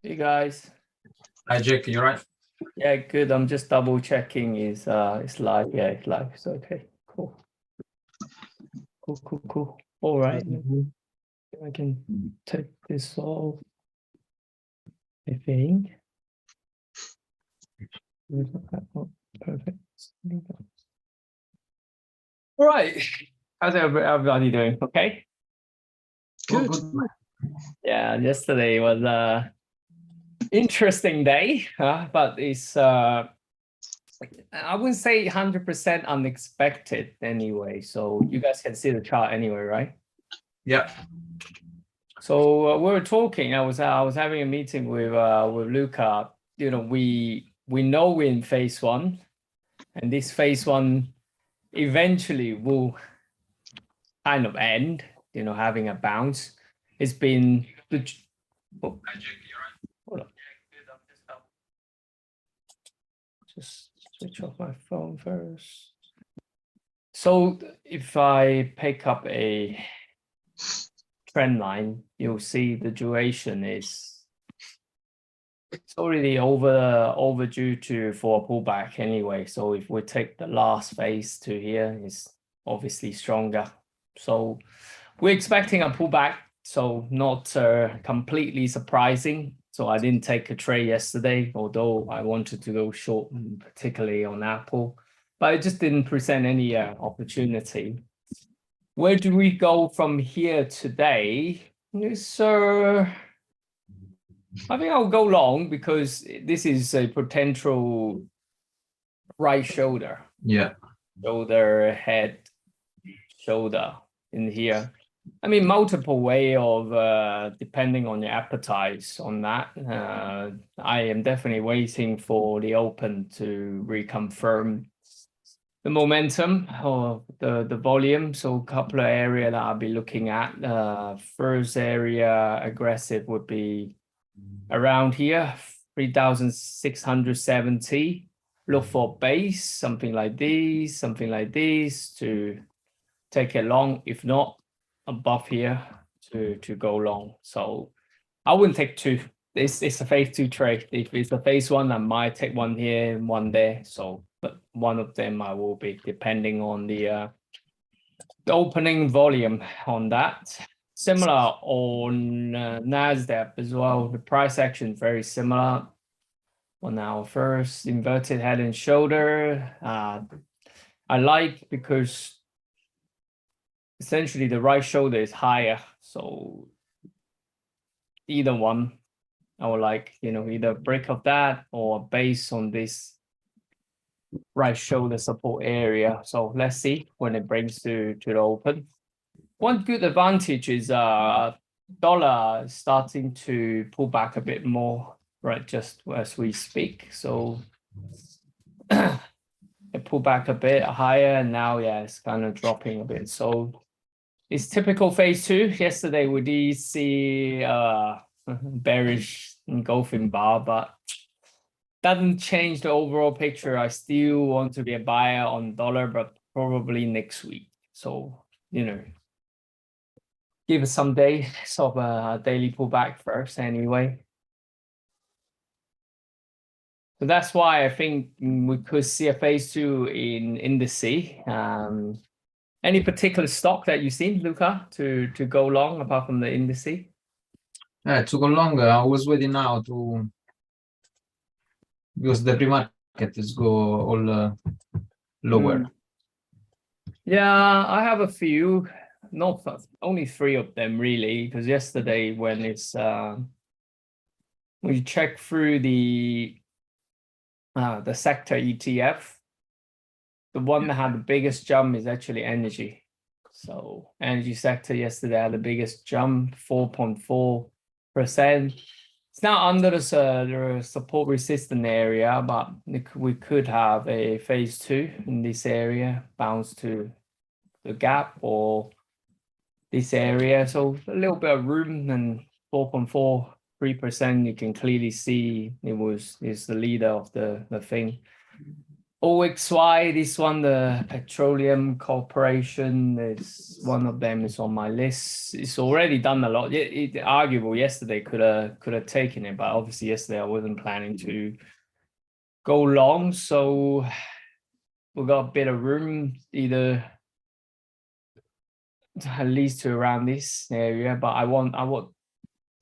Hey guys. Hi Jack, you're right. Yeah, good. I'm just double checking is it's live. Yeah, it's live. It's okay. Cool. Cool. All right. I can take this off. I think. Oh, perfect. All right. How's everybody doing? Okay. Good. Yeah, yesterday was a interesting day, but it's I wouldn't say 100% unexpected anyway. So you guys can see the chart anyway, right? Yeah. So we were talking. I was having a meeting with Luca. You know, we know we're in phase one, and this phase one eventually will kind of end. You know, having a bounce. It's been the. Oh, hold on. Just switch off my phone first. So if I pick up a trend line, you'll see the duration is it's already overdue for a pullback anyway. So if we take the last phase to here, it's obviously stronger. So we're expecting a pullback, so not completely surprising. So I didn't take a trade yesterday, although I wanted to go short, particularly on Apple, but it just didn't present any opportunity. Where do we go from here today? So I think I'll go long because this is a potential right shoulder. Yeah. Shoulder, head, shoulder in here. I mean, multiple way of depending on your appetite on that. I am definitely waiting for the open to reconfirm the momentum or the volume. So a couple of areas that I'll be looking at. First area aggressive would be around here, 3,670. Look for base, something like this to take it long. If not, above here to go long. So I wouldn't take two. It's a phase two trade. If it's a phase one, I might take one here and one there. So, but one of them I will be depending on the opening volume on that. Similar on NASDAQ as well. The price action is very similar. On our first inverted head and shoulder, I like because essentially the right shoulder is higher. So either one, I would like, you know, either break of that or base on this right shoulder support area. So let's see when it brings to the open. One good advantage is dollar starting to pull back a bit more, right, just as we speak. So it pulled back a bit higher, and now yeah, it's kind of dropping a bit. So it's typical phase two. Yesterday we did see bearish engulfing bar, but doesn't change the overall picture. I still want to be a buyer on dollar, but probably next week. So, you know, give us some days of a daily pullback first anyway. So that's why I think we could see a phase two in the sea. Any particular stock that you've seen, Luca, to go long apart from the indice? To go long, I was waiting now because the pre-market is go all lower. Yeah, I have a few, not only three of them really, because yesterday when it's we check through the sector ETF, the one that had the biggest jump is actually energy. So energy sector yesterday had the biggest jump, 4.4%. It's now under the support resistant area, but we could have a phase two in this area, bounce to the gap or this area. So a little bit of room, and 4.43%, you can clearly see is the leader of the thing. OXY, this one, the Petroleum Corporation, is one of them is on my list. It's already done a lot. It arguable yesterday could have taken it, but obviously yesterday I wasn't planning to go long, so we got a bit of room either at least to around this area, but I want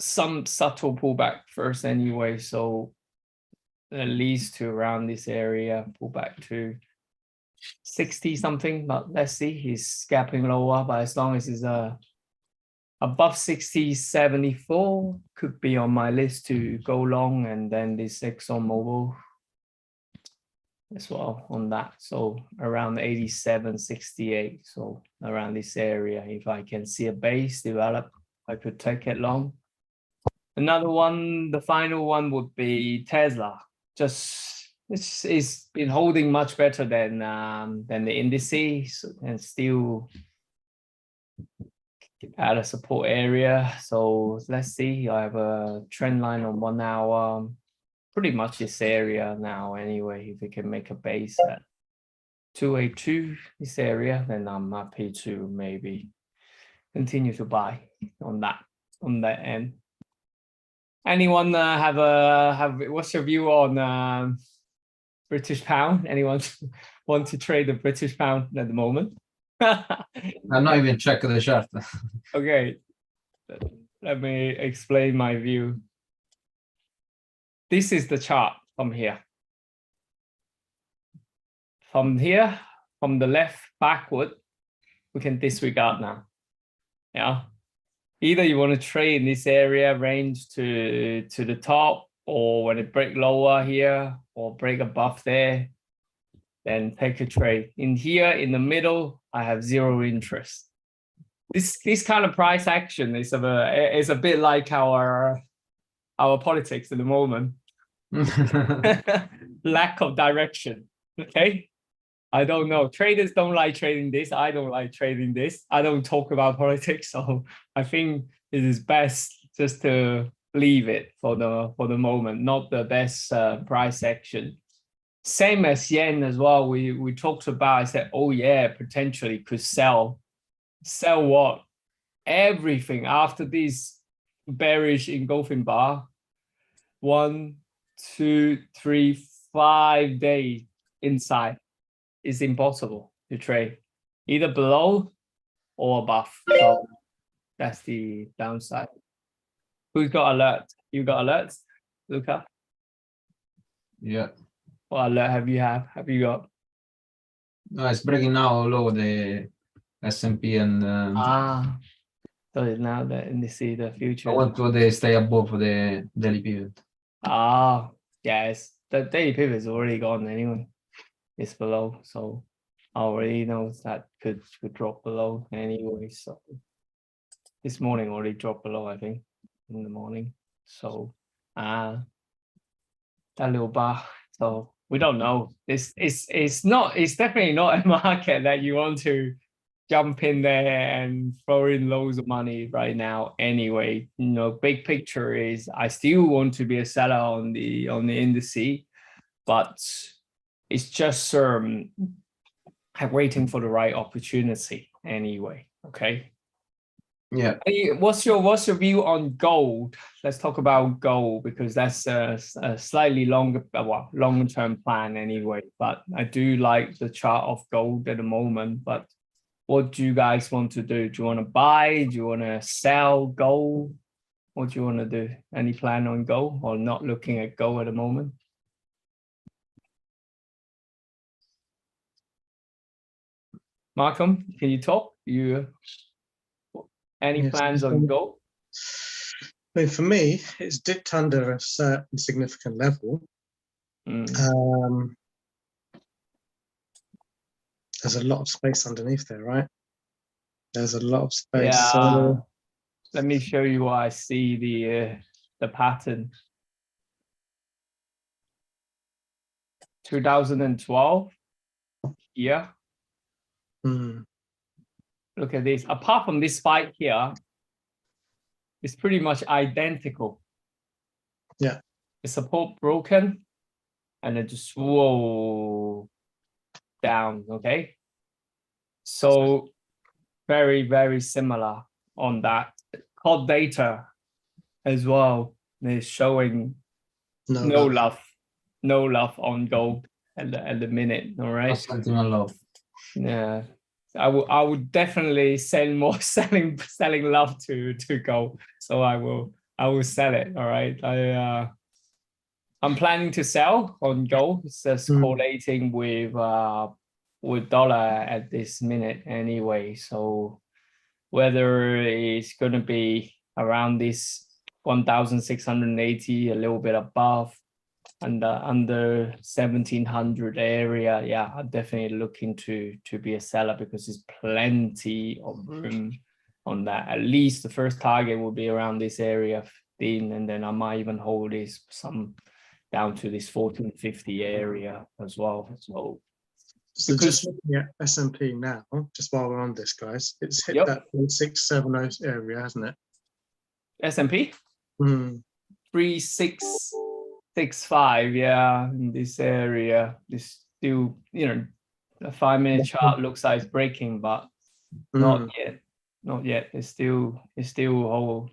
some subtle pullback first anyway, so at least to around this area, pull back to 60 something, but let's see, he's gapping lower, but as long as it's above 60, 74 could be on my list to go long, and then this ExxonMobil as well on that, so around 87, 68, so around this area, if I can see a base develop, I could take it long. Another one, the final one would be Tesla. Just it's been holding much better than the indices and still at a support area. So let's see. I have a trend line on 1 hour, pretty much this area now. Anyway, if we can make a base at 282, this area, then I'm happy to maybe continue to buy on that end. Anyone have what's your view on British pound? Anyone want to trade the British pound at the moment? I'm not even checking the chart. Okay, let me explain my view. This is the chart from here. From here, from the left backward, we can disregard now. Yeah. Either you want to trade in this area range to the top, or when it break lower here or break above there, then take a trade. In here in the middle, I have zero interest. This kind of price action is a bit like our politics at the moment. Lack of direction. Okay. I don't know. Traders don't like trading this. I don't like trading this. I don't talk about politics, so I think it is best just to leave it for the moment. Not the best price action. Same as yen as well. We talked about. I said, oh yeah, potentially could sell. Sell what? Everything after this bearish engulfing bar. 1, 2, 3, 5 days inside. Is impossible to trade either below or above. So that's the downside. Who's got alert? You got alerts, Luca? Yeah. What alert have you got? No, it's breaking now all over the S&P and So it's now that in the future. I want to stay above the daily pivot. Yes, the daily pivot is already gone anyway. It's below, so I already know that could drop below anyway. So this morning already dropped below, I think, in the morning. So that little bar. So we don't know. It's definitely not a market that you want to jump in there and throw in loads of money right now anyway. You know, big picture is I still want to be a seller on the indices, but it's just waiting for the right opportunity anyway. Okay. Yeah. What's your view on gold? Let's talk about gold because that's a slightly longer term plan anyway. But I do like the chart of gold at the moment. But what do you guys want to do? Do you want to buy? Do you want to sell gold? What do you want to do? Any plan on gold or not looking at gold at the moment? Malcolm, can you talk? Any plans on gold? I mean, for me, it's dipped under a certain significant level. There's a lot of space underneath there, right? There's a lot of space. Yeah. So let me show you why I see the pattern. 2012. Yeah. Look at this. Apart from this spike here, it's pretty much identical. Yeah. The support broken, and it just whoa. down. Okay, so very, very similar on that. COD data as well is showing no love on gold at the minute. All No right. sentiment love. Yeah, I would definitely sell more selling love to gold. So I will sell it. All right. I'm planning to sell on gold. It's just correlating with dollar at this minute anyway. So whether it's going to be around this 1,680, a little bit above, and under 1,700 area, yeah, I'm definitely looking to be a seller because there's plenty of room on that. At least the first target will be around this area 15, and then I might even hold this some down to this 1450 area as well. So just looking at S&P now, just while we're on this, guys, it's hit that 3670 area, hasn't it? S&P 3665, yeah, in this area. This still, the 5-minute chart looks like it's breaking, but not yet. It's still all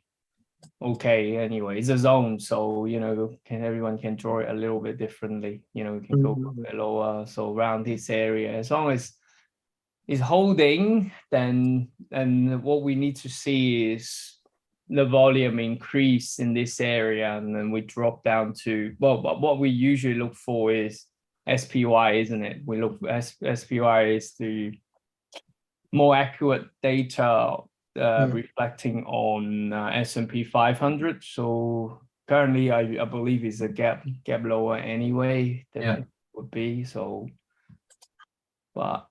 okay anyway. It's a zone, so everyone can draw it a little bit differently. We can go a bit lower. So around this area, as long as it's holding, then what we need to see is the volume increase in this area, and then we drop down to, well, what we usually look for is SPY, isn't it? We look for SPY is the more accurate data reflecting on S&P 500. So currently, I believe it's a gap lower anyway. Definitely would be so. But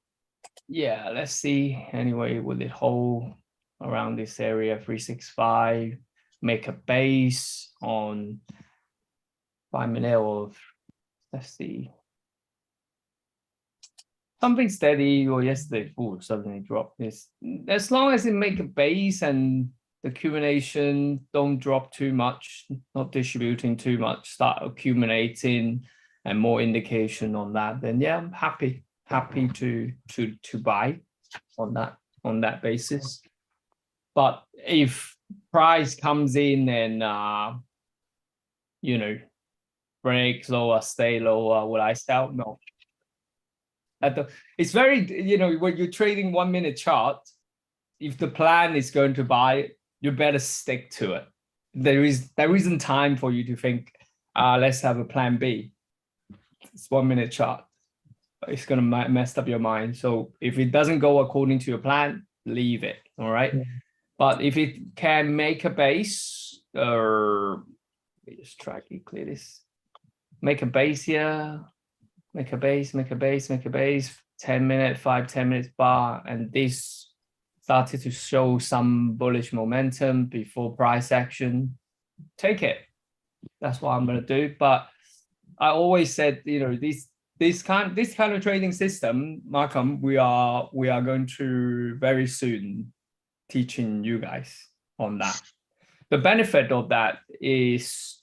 yeah, let's see. Anyway, will it hold around this area 365? Make a base on 5-minute or let's see. Something steady, or yesterday, suddenly dropped this. As long as it make a base and the accumulation don't drop too much, not distributing too much, start accumulating and more indication on that, then yeah, I'm happy to buy on that basis. But if price comes in and breaks lower, stay lower, will I sell? No. It's very, when you're trading 1-minute chart, if the plan is going to buy, you better stick to it. There isn't time for you to think, let's have a plan B. It's 1-minute chart. It's going to mess up your mind. So if it doesn't go according to your plan, leave it. All right. But if it can make a base, let me just try to clear this. Make a base here. Make a base, 10-minute, 5-10 minutes bar, and this started to show some bullish momentum before price action. Take it. That's what I'm going to do. But I always said, this kind of trading system, Malcolm, we are going to very soon teaching you guys on that. The benefit of that is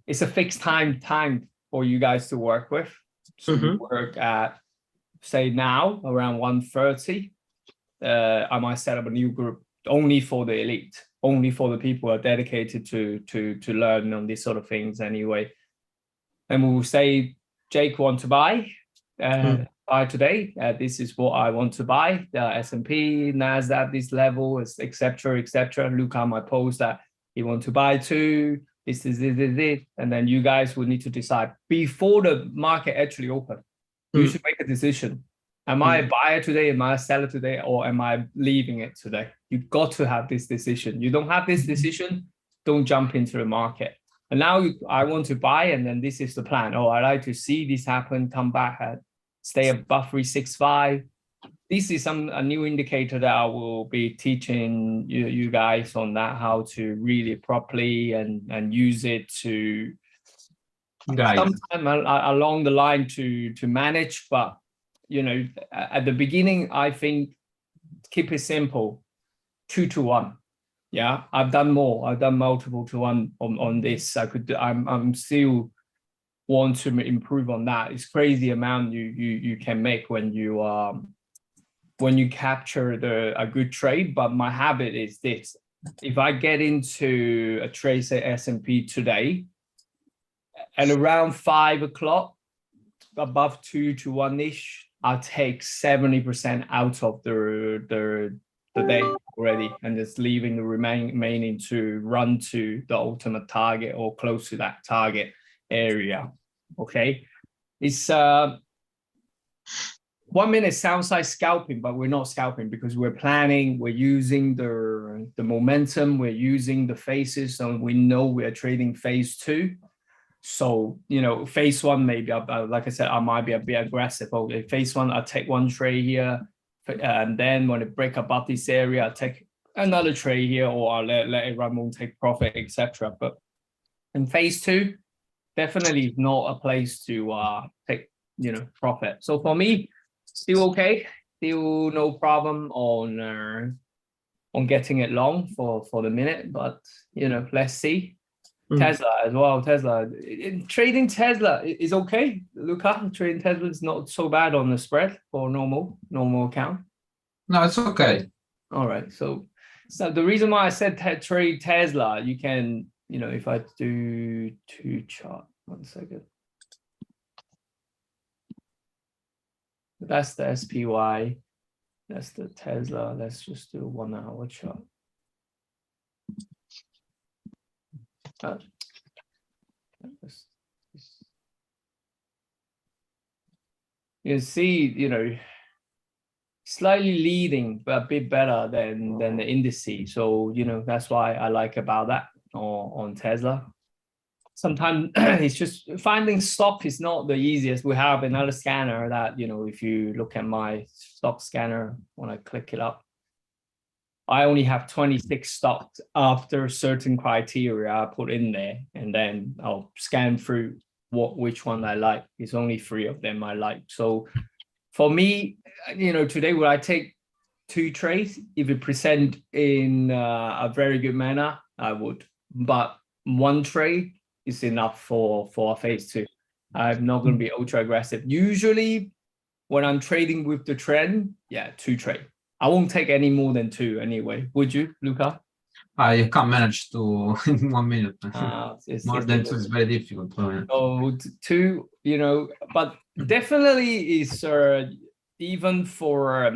it's a fixed time for you guys to work with. So you work at, say now, around 1:30. I might set up a new group only for the elite, only for the people who are dedicated to learn on these sort of things anyway. And we will say, Jake want to buy today. This is what I want to buy. The S&P, NASDAQ, this level, etc. Look at my post that you want to buy to. This is it. And then you guys will need to decide before the market actually open. You should make a decision. Am I a buyer today? Am I a seller today? Or am I leaving it today? You've got to have this decision. You don't have this decision, don't jump into the market. And now I want to buy, and then this is the plan. Oh, I like to see this happen, come back, stay above 365. This is a new indicator that I will be teaching you guys on that, how to really properly and use it to sometime along the line to manage. But at the beginning, I think keep it simple, 2-to-1. Yeah, I've done more. I've done multiple to one on this. I'm still want to improve on that. It's crazy amount you can make when you capture a good trade. But my habit is this: if I get into a trade, say S&P today, at around 5 o'clock, above 2 to 1-ish, I'll take 70% out of the day already, and just leaving the remaining to run to the ultimate target or close to that target area. Okay, it's 1 minute sounds like scalping, but we're not scalping because we're planning, we're using the momentum, we're using the phases, and we know we're trading phase 2. So, phase 1, maybe, like I said, I might be a bit aggressive. Okay, phase 1, I take 1 trade here, and then when it break above this area, I take another trade here, or I'll let it run on, take profit, etc. But in phase 2, definitely not a place to take, profit. So for me, still okay, still no problem on getting it long for the minute, but let's see. Tesla as well. Trading Tesla is okay. Luca, trading Tesla is not so bad on the spread for normal account. No, it's okay. All right. So the reason why I said trade Tesla, you can, if I do 2 chart, 1 second. That's the SPY. That's the Tesla. Let's just do a 1 hour chart. You see, slightly leading, but a bit better than the indices. So, that's why I like about that on Tesla. Sometimes it's just finding stock is not the easiest. We have another scanner that, if you look at my stock scanner, when I click it up, I only have 26 stocks after certain criteria I put in there, and then I'll scan through which one I like. It's only 3 of them I like. So for me, today would I take 2 trades? If it present in a very good manner, I would. But 1 trade is enough for a phase 2. I'm not going to be ultra aggressive. Usually when I'm trading with the trend, 2 trade. I won't take any more than 2 anyway. Would you, Luca? I can't manage to in 1 minute. More than 2 is very difficult. So 2, but definitely is even for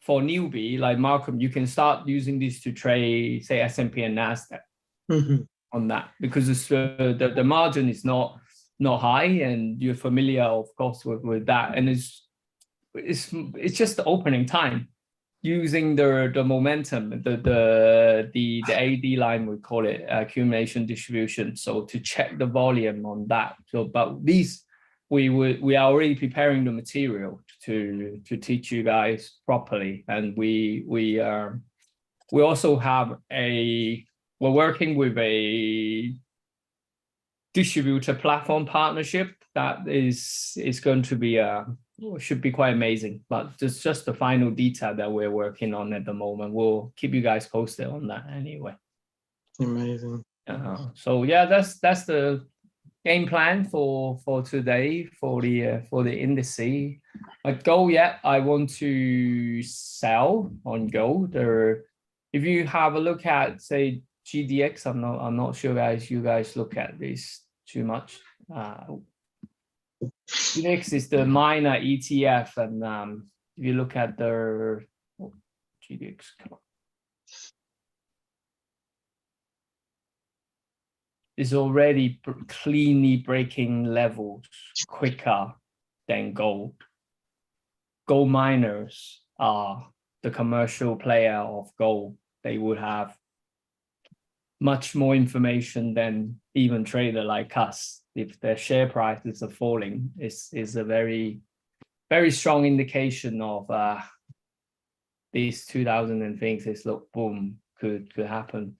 newbie like Malcolm, you can start using this to trade, say, S&P and Nasdaq on that, because it's, the margin is not high, and you're familiar, of course, with that, and it's just the opening time. Using the momentum, the AD line, we call it accumulation distribution. So to check the volume on that. So, but these we are already preparing the material to teach you guys properly, and we also have we're working with a distributor platform partnership that is going to be should be quite amazing, but just the final detail that we're working on at the moment. We'll keep you guys posted on that anyway. Amazing. So yeah, that's the game plan for today for the indices. But gold, I want to sell on gold. If you have a look at, say, GDX, I'm not sure you guys look at this too much. GDX is the minor ETF, and if you look at the GDX, come on, is already cleanly breaking levels quicker than gold. Gold miners are the commercial player of gold. They would have much more information than even trader like us. If their share prices are falling, is a very, very strong indication of these 2000 and things. This look, boom, could happen.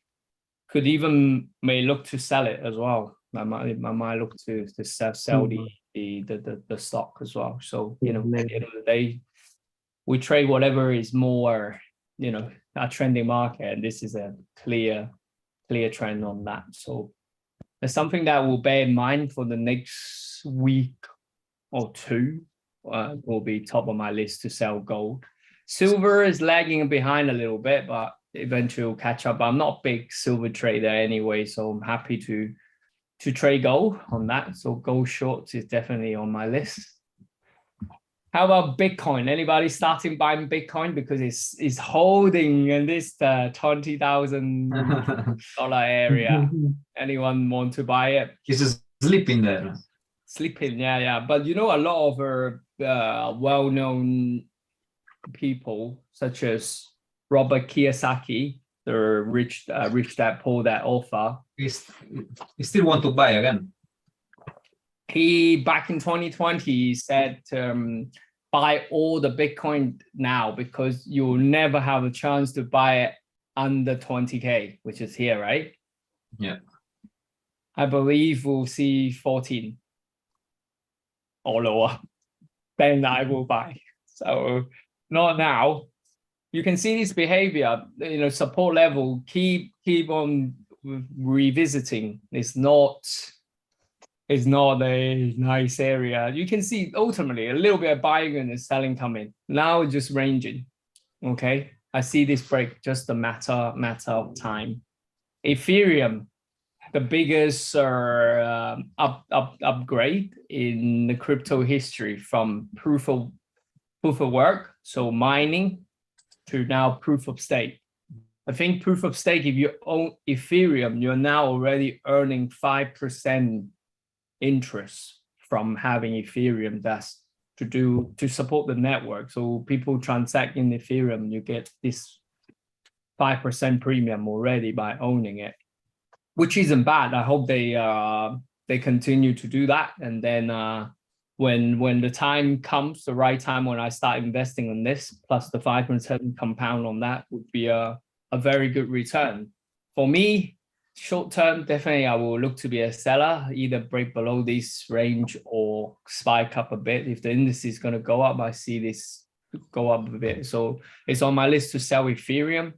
Could even may look to sell it as well. I might look to sell the stock as well. So at the end of the day, we trade whatever is more a trending market, and this is a clear trend on that. So There's something that we'll bear in mind for the next week or two. Will be top of my list to sell gold. Silver is lagging behind a little bit, but eventually will catch up. I'm not a big silver trader anyway, so I'm happy to trade gold on that. So gold shorts is definitely on my list. How about Bitcoin? Anybody starting buying Bitcoin because it's holding in this $20,000 area? Anyone want to buy it? It's just sleeping there. Sleeping, yeah. But you know, a lot of well-known people such as Robert Kiyosaki, the rich dad poor dad author. He still want to buy again. He back in 2020 said buy all the Bitcoin now because you'll never have a chance to buy it under 20K, which is here, right? Yeah. I believe we'll see 14 or lower. Then I will buy. So not now. You can see this behavior, you know, support level, keep on revisiting. It's not a nice area. You can see ultimately a little bit of buying and selling coming. Now it's just ranging. Okay. I see this break just a matter of time. Ethereum, the biggest upgrade in the crypto history from proof of work, so mining, to now proof of stake. I think proof of stake, if you own Ethereum, you're now already earning 5% interest from having Ethereum. That's to support the network. So people transact in Ethereum, you get this 5% premium already by owning it, which isn't bad. I hope they continue to do that. And then when the time comes, the right time when I start investing on this, plus the 5% compound on that would be a very good return. For me, short term, definitely I will look to be a seller, either break below this range or spike up a bit. If the index is going to go up, I see this go up a bit. So it's on my list to sell Ethereum.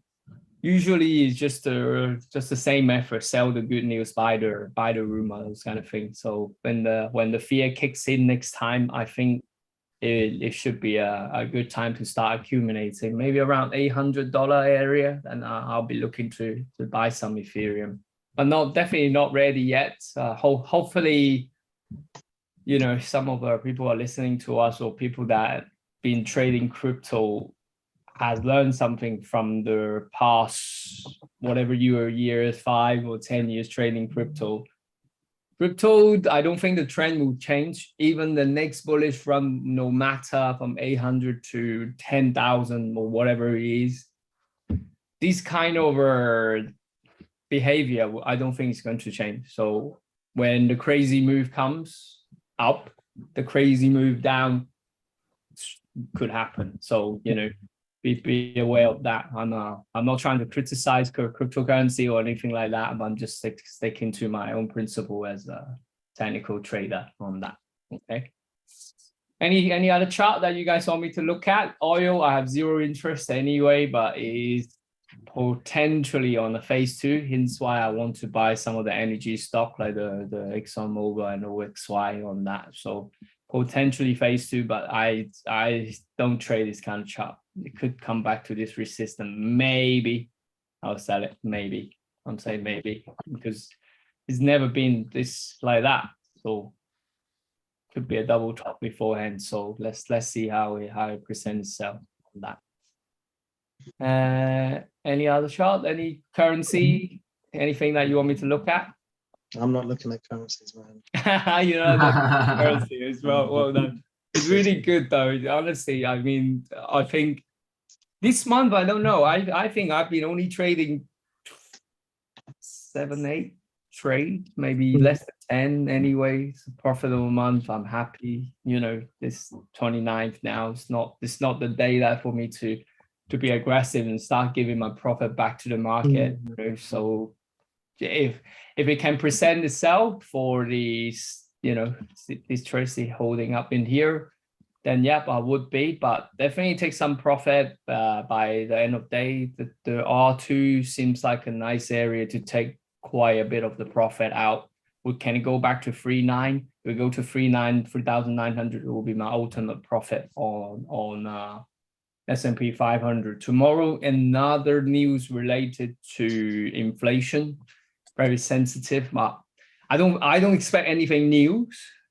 Usually it's just the same effort, sell the good news, buy the rumor, those kind of things. So when the fear kicks in next time, I think it should be a good time to start accumulating, maybe around $800 area, and I'll be looking to buy some Ethereum, but definitely not ready yet. Hopefully, you know, some of our people are listening to us, or people that been trading crypto has learned something from the past, whatever years, 5 or 10 years trading crypto. Crypto, I don't think the trend will change. Even the next bullish run, no matter from 800 to 10,000 or whatever it is, this kind of behavior, I don't think it's going to change. So when the crazy move comes up, the crazy move down could happen. So, you know, be aware of that. I'm not trying to criticize cryptocurrency or anything like that, but I'm just sticking to my own principle as a technical trader on that. Okay. Any other chart that you guys want me to look at? Oil, I have zero interest anyway, but it is potentially on the phase 2. Hence why I want to buy some of the energy stock like the ExxonMobil and OXY on that. So potentially phase 2, but I don't trade this kind of chart. It could come back to this resistance. Maybe I'll sell it. Maybe I'm saying maybe because it's never been this like that. So could be a double top beforehand. So let's see how it presents itself on that. Any other chart? Any currency? Anything that you want me to look at? I'm not looking at currencies, man. You know, currency as well. Well done. It's really good though. Honestly, I mean, I think this month, I don't know. I think I've been only trading 7, 8 trades, maybe less than 10 anyway. It's a profitable month. I'm happy. You know, this 29th now. It's not the day that for me to be aggressive and start giving my profit back to the market. You know? So if it can present itself for these, you know, this Tracy holding up in here, then yep, I would be, but definitely take some profit by the end of the day. The R2 seems like a nice area to take quite a bit of the profit out. can it go back to 3.9? We go to 3,900. It will be my ultimate profit on S&P 500. Tomorrow, another news related to inflation, very sensitive, but I don't expect anything new.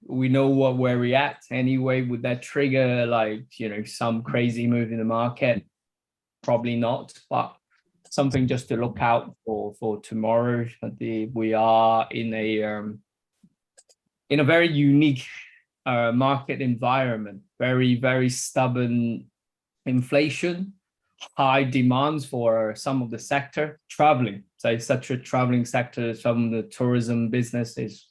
We know where we're at anyway. Would that trigger like, you know, some crazy move in the market? Probably not, but something just to look out for tomorrow. We are in a very unique market environment, very stubborn inflation, high demands for some of the sector, traveling. So such a traveling sector, some of the tourism business is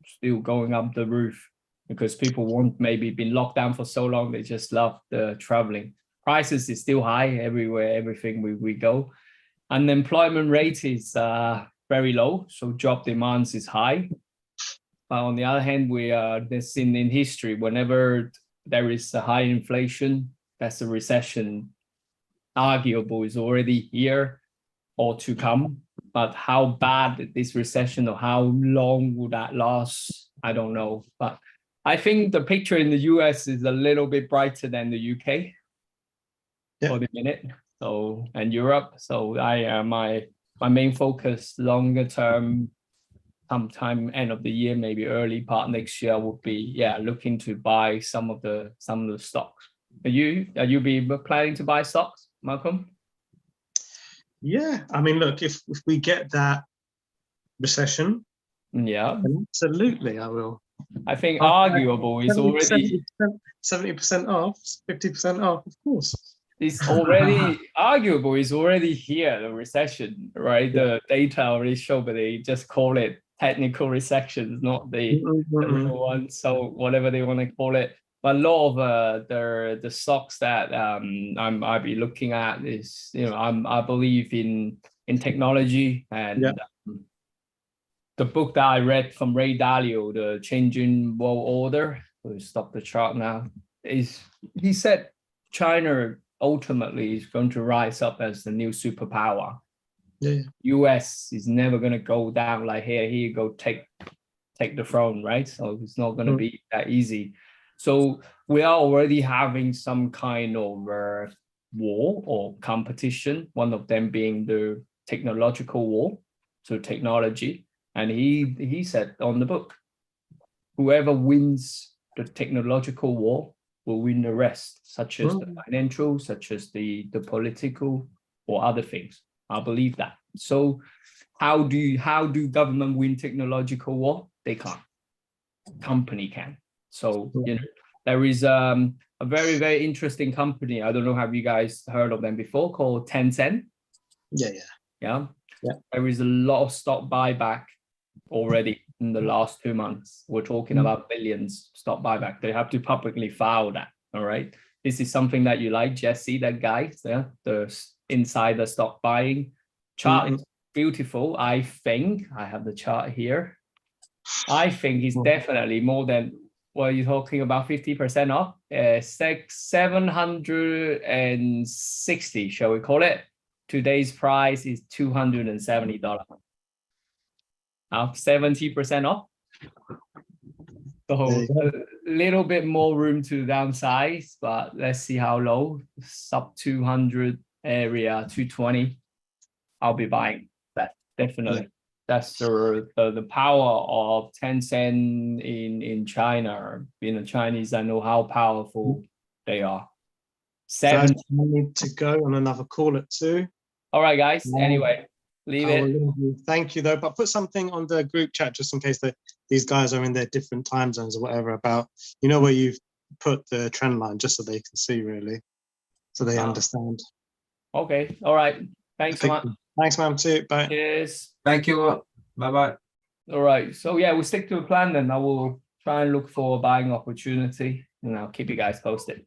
still going up the roof because people won't maybe been locked down for so long. They just love the traveling. Prices is still high everywhere, everything we go. Unemployment rate is very low, so job demands is high. On the other hand, we are this in history, whenever there is a high inflation, that's a recession arguable is already here or to come. But how bad this recession or how long will that last, I don't know. But I think the picture in the US is a little bit brighter than the UK for the minute. So, and Europe. So my main focus longer term, sometime end of the year, maybe early part next year, would be looking to buy some of the stocks. Are you planning to buy stocks, Malcolm? Yeah, I mean, look, if we get that recession, absolutely, I will. I think arguable is already 70% off, 50% off, of course. It's already arguable is already here, the recession, right? The data already show, but they just call it technical recession, not the real one. So whatever they want to call it. But a lot of the stocks that I'll be looking at is, you know, I believe in technology, and the book that I read from Ray Dalio, The Changing World Order, we'll stop the chart now, he said China ultimately is going to rise up as the new superpower. US is never going to go down like here you go, take the throne, right? So it's not going to be that easy. So we are already having some kind of war or competition, one of them being the technological war, so technology. And he said on the book, whoever wins the technological war will win the rest, such as the financial, such as the political or other things. I believe that. So how do government win technological war? They can't. Company can. So you know, there is a very interesting company. I don't know, have you guys heard of them before, called Tencent? Yeah. There is a lot of stock buyback already in the last 2 months. We're talking about billions stock buyback. They have to publicly file that. All right. This is something that you like, Jesse, that guy, the insider stock buying chart is beautiful. I think I have the chart here. I think it's definitely more than, what are you talking about, 50% off? 760, shall we call it? Today's price is $270. Now 70% off. So a little bit more room to downsize, but let's see how low. Sub 200 area, 220. I'll be buying that, definitely. That's the power of Tencent in China. Being a Chinese, I know how powerful they are. I need to go on another call at 2. All right, guys. Anyway, leave it. Thank you, though. But put something on the group chat just in case that these guys are in their different time zones or whatever, about, you know, where you've put the trend line, just so they can see, really, so they understand. Okay. All right. Thanks so much. Thanks, man. See you. Bye. Cheers. Thank you. Bye-bye. All right. So yeah, we'll stick to a plan then. I will try and look for a buying opportunity, and I'll keep you guys posted.